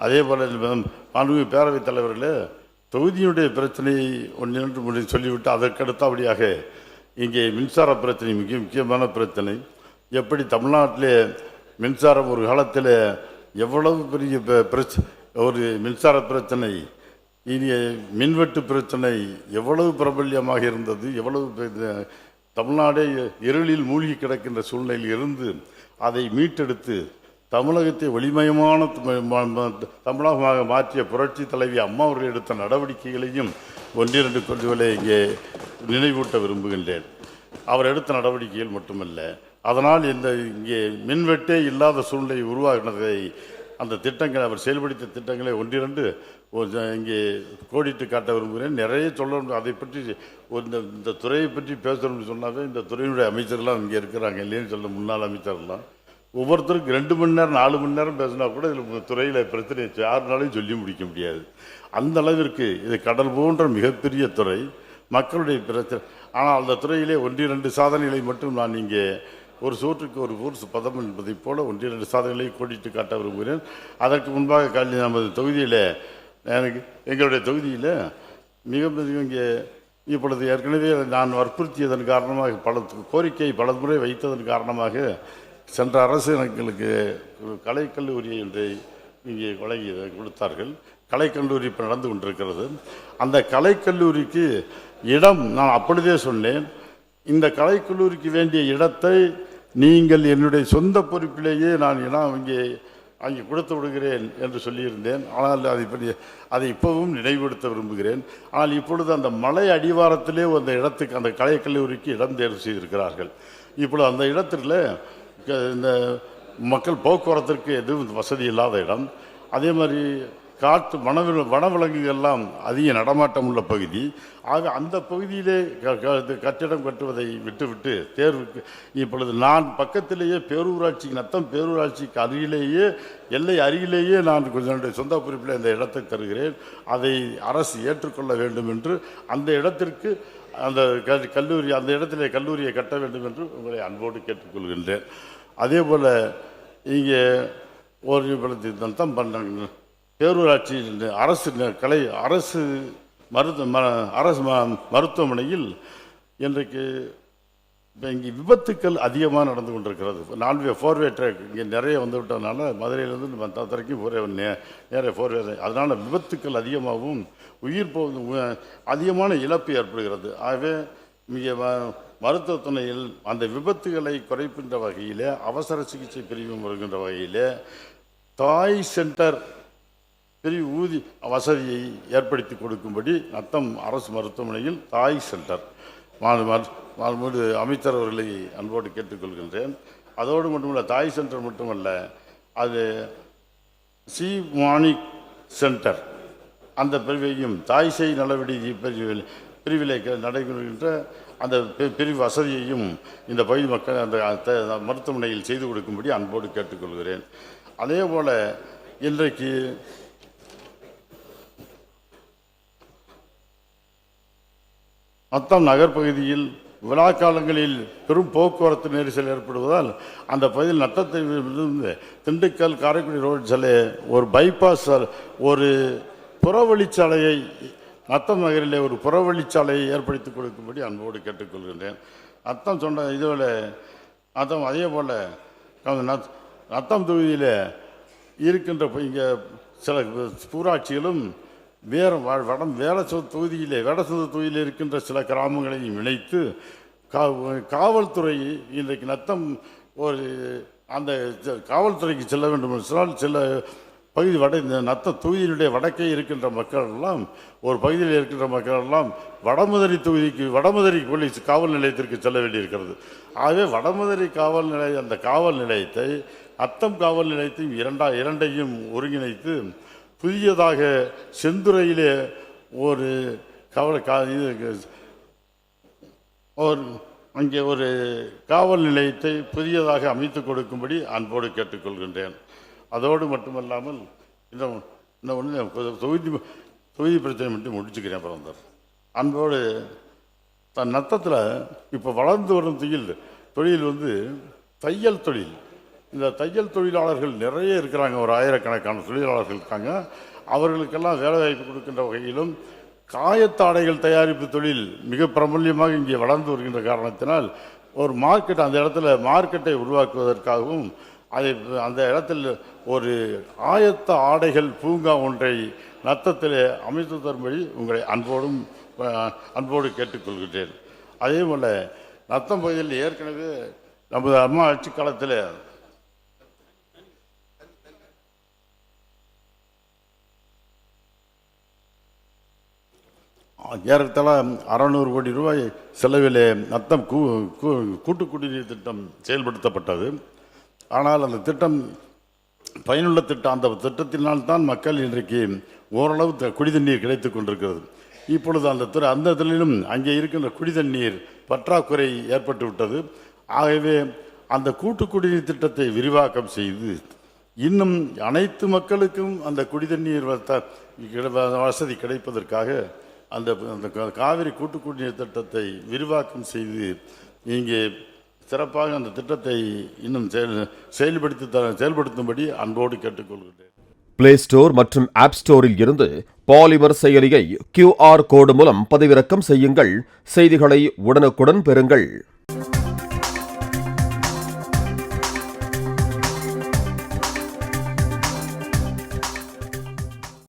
அதே போல் மாண்புமிகு பேரவைத் தலைவர்களே, தொகுதியினுடைய பிரச்சனையை ஒன்று சொல்லிவிட்டு அதற்கடுத்தபடியாக இங்கே மின்சார பிரச்சனை மிக முக்கியமான பிரச்சனை. எப்படி தமிழ்நாட்டிலே மின்சாரம் ஒரு காலத்தில் எவ்வளவு பெரிய ஒரு மின்சார பிரச்சனை, இனி மின்வெட்டு பிரச்சனை எவ்வளவு பிரபல்யமாக இருந்தது, எவ்வளவு தமிழ்நாடே இருளில் மூழ்கி கிடக்கின்ற சூழ்நிலையில் இருந்து அதை மீட்டெடுத்து தமிழகத்தை ஒளிமயமான தமிழகமாக மாற்றிய புரட்சி தலைவி அம்மா அவர்கள் எடுத்த நடவடிக்கைகளையும் ஒன்றிரண்டு கொள்கைகளை இங்கே நினைவூட்ட விரும்புகின்றேன். அவர் எடுத்த நடவடிக்கைகள் மட்டுமல்ல, அதனால் இங்கே மின்வெட்டே இல்லாத சூழ்நிலை உருவாகினதை அந்த திட்டங்களை அவர் செயல்படுத்திய திட்டங்களை ஒன்றிரண்டு இங்கே கோடிட்டு காட்ட விரும்புகிறேன். நிறைய சொல்லணும். அதை பற்றி இந்த துறையை பற்றி பேசணும்னு சொன்னாவே இந்த துறையினுடைய அமைச்சர்லாம் இங்கே இருக்கிறாங்க இல்லைன்னு சொல்ல, முன்னாள் அமைச்சர்லாம் ஒவ்வொருத்தருக்கு 2 மணி நேரம் 4 மணி நேரம் பேசினா கூட இதில் துறையில் பிரச்சனை 6 நாளையும் சொல்லி முடிக்க முடியாது. அந்த அளவிற்கு இது கடல் போன்ற மிகப்பெரிய துறை, மக்களுடைய பிரச்சனை. ஆனால் அந்த துறையிலே 1-2 சாதனைகளை மட்டும் நான் இங்கே ஒரு சோற்றுக்கு ஒரு ஊர் பதம் என்பதை போல 1-2 சாதனைகளை கோடிட்டு காட்ட விரும்புகிறேன். அதற்கு முன்பாக நமது தொகுதியில் எங்களுடைய தொகுதியில் மிக இங்கே இப்பொழுது ஏற்கனவே நான் வற்புறுத்தியதன் காரணமாக கோரிக்கையை பல முறை வைத்ததன் காரணமாக சென்ற அரசு எங்களுக்கு கலைக்கல்லூரி என்று இங்கே கொடுத்தார்கள். கலைக்கல்லூரி இப்போ நடந்து கொண்டிருக்கிறது. அந்த கலைக்கல்லூரிக்கு இடம் நான் அப்பொழுதே சொன்னேன், இந்த கலைக்கல்லூரிக்கு வேண்டிய இடத்தை நீங்கள் என்னுடைய சொந்த பொறுப்பிலேயே நான் இடம் அங்கே கொடுத்து விடுகிறேன் என்று சொல்லியிருந்தேன். ஆனால் அதை இப்போவும் நினைவுபடுத்த விரும்புகிறேன். ஆனால் இப்பொழுது அந்த மலை அடிவாரத்திலே அந்த இடத்துக்கு அந்த கலைக்கல்லூரிக்கு இடம் தேர்வு செய்திருக்கிறார்கள். இப்பொழுது அந்த இடத்துல இந்த மக்கள் போக்குவரத்திற்கு எதுவும் வசதி இல்லாத இடம், அதே மாதிரி காட்டு வனவிலங்குகள்லாம் அதிக நடமாட்டம் உள்ள பகுதி. ஆக அந்த பகுதியிலே கட்டிடம் கட்டுவதை விட்டுவிட்டு தேர்வுக்கு இப்பொழுது நான் பக்கத்திலேயே நத்தம் பேரூராட்சிக்கு அருகிலேயே எல்லை அருகிலேயே நான் கொஞ்சம் சொந்த பொறுப்பில் இந்த இடத்தை தருகிறேன். அதை அரசு ஏற்றுக்கொள்ள வேண்டும் என்று அந்த இடத்திற்கு அந்த கல்லூரி அந்த இடத்திலே கல்லூரியை கட்ட வேண்டும் என்று உங்களை அன்போடு கேட்டுக்கொள்கின்றேன். அதே போல் இங்கே ஒரு நத்தம் பண்ண பேரூராட்சி அரசு மருத்துவமனையில் இன்றைக்கு இங்கே விபத்துக்கள் அதிகமாக நடந்து கொண்டிருக்கிறது. 4-வே ட்ராக் இங்கே நிறைய வந்து விட்டதுனால மதுரையிலேருந்து வரைக்கும் நேர 4-வே, அதனால் விபத்துக்கள் அதிகமாகவும் உயிர் அதிகமான இழப்பு ஏற்படுகிறது. ஆகவே மிக மருத்துவத்துறையில் அந்த விபத்துகளை குறைக்கின்ற வகையில் அவசர சிகிச்சை பிரிவு வருகின்ற வகையில் தாய் சென்டர் பிரிவு வசதியை ஏற்படுத்தி கொடுக்கும்படி நத்தம் அரசு மருத்துவமனையில் தாய் சென்டர் அமைச்சர் அவர்களை அன்போடு கேட்டுக்கொள்கின்றேன். அதோடு மட்டுமல்ல, தாய் சென்டர் மட்டுமல்ல, அது மாணிக் சென்டர் அந்த பிரிவையும் தாய் செய் நடவடிக்கை பிரிவிலே நடைபெறுகின்ற அந்த பிரிவு வசதியையும் இந்த பகுதி மக்கள் அந்த மருத்துவமனையில் செய்து கொடுக்கும்படி அன்போடு கேட்டுக்கொள்கிறேன். அதே போல் இன்றைக்கு நத்தம் நகர்பகுதியில் விழா காலங்களில் பெரும் போக்குவரத்து நெரிசல் ஏற்படுவதால் அந்த பகுதியில் நத்தத்திலிருந்து திண்டுக்கல் காரைக்குடி ரோடு சாலை ஒரு பைபாஸ் ஒரு புறவழிச்சாலையை நத்தம் நகரிலே ஒரு புறவழிச்சாலையை ஏற்படுத்தி கொடுக்கும்படி அன்போடு கேட்டுக்கொள்கின்றேன். நத்தம் சொன்ன இதுவில் நத்தம் அதே போல் நத்தம் தொகுதியில் இருக்கின்ற இங்கே சில ஊராட்சிகளும் வேடசந்த தொகுதியில் இருக்கின்ற சில கிராமங்களையும் இணைத்து காவல்துறை இன்றைக்கு நத்தம் ஒரு அந்த காவல்துறைக்கு செல்ல வேண்டும் என்றால் சில பகுதி இந்த நத்த தொகுதியினுடைய வடக்கே இருக்கின்ற மக்கள் எல்லாம் ஒரு பகுதியில் இருக்கின்ற மக்கள் எல்லாம் வடமதுரை போலீஸ் காவல் நிலையத்திற்கு செல்ல வேண்டியிருக்கிறது. ஆகவே வடமதுரை அந்த காவல் நிலையத்தை நத்தம் காவல் நிலையத்தையும் இரண்டையும் ஒருங்கிணைத்து புதியதாக செந்துறையிலே அங்கே ஒரு காவல் நிலையத்தை புதியதாக அமைத்து கொடுக்கும்படி அன்போடு கேட்டுக்கொள்கின்றேன். அதோடு மட்டுமல்லாமல் இன்னும் தொகுதி பிரச்சனை மட்டும் முடிச்சுக்கிறேன். பிறந்தார் அன்போடு நத்தத்தில் இப்போ வளர்ந்து வரும் தொழில் தையல் தொழில். இந்த தையல் தொழிலாளர்கள் நிறைய இருக்கிறாங்க, ஒரு ஆயிரக்கணக்கான தொழிலாளர்கள் இருக்காங்க. அவர்களுக்கெல்லாம் வேலைவாய்ப்பு கொடுக்கின்ற வகையிலும் காயத்தாடைகள் தயாரிப்பு தொழில் மிக பிரபல்யமாக இங்கே வளர்ந்து வருகின்ற காரணத்தினால் ஒரு மார்க்கெட், அந்த இடத்துல மார்க்கெட்டை உருவாக்குவதற்காகவும் அந்த இடத்தில் ஒரு ஆயத்த ஆடைகள் பூங்கா ஒன்றை நத்தத்திலே அமைத்து தரும்படி உங்களை அன்போடு கேட்டுக்கொள்கிறேன். அதே போல் நத்தம் பகுதியில் ஏற்கனவே நமது அம்மா ஆட்சி காலத்தில் ஏறத்தாழ 600 கோடி ரூபாய் செலவிலே நத்தம் கூட்டு குடிநீர் திட்டம் செயல்படுத்தப்பட்டது. ஆனால் அந்த திட்டம் பயனுள்ள திட்டம். அந்த திட்டத்தினால்தான் மக்கள் இன்றைக்கு ஓரளவு குடிதண்ணீர் கிடைத்து கொண்டிருக்கிறது. இப்பொழுது அந்த தொழிலும் அங்கே இருக்கின்ற குடிதண்ணீர் பற்றாக்குறை ஏற்பட்டு விட்டது. ஆகவே அந்த கூட்டு குடிநீர் திட்டத்தை விரிவாக்கம் செய்து இன்னும் அனைத்து மக்களுக்கும் அந்த குடிதண்ணீர் வசதி கிடைப்பதற்காக அந்த காவிரி கூட்டு குடிநீர் திட்டத்தை விரிவாக்கம் செய்து இங்கே சிறப்பாக அந்த திட்டத்தை இன்னும் செயல்படுத்தும்படி அன்போடு கேட்டுக்கொள்கிறேன். பிளே ஸ்டோர் மற்றும் ஆப் ஸ்டோரில் இருந்து பாலிமர் செயலியை QR கோடு மூலம் பதிவிறக்கம் செய்யுங்கள். செய்திகளை உடனுக்குடன் பெறுங்கள்.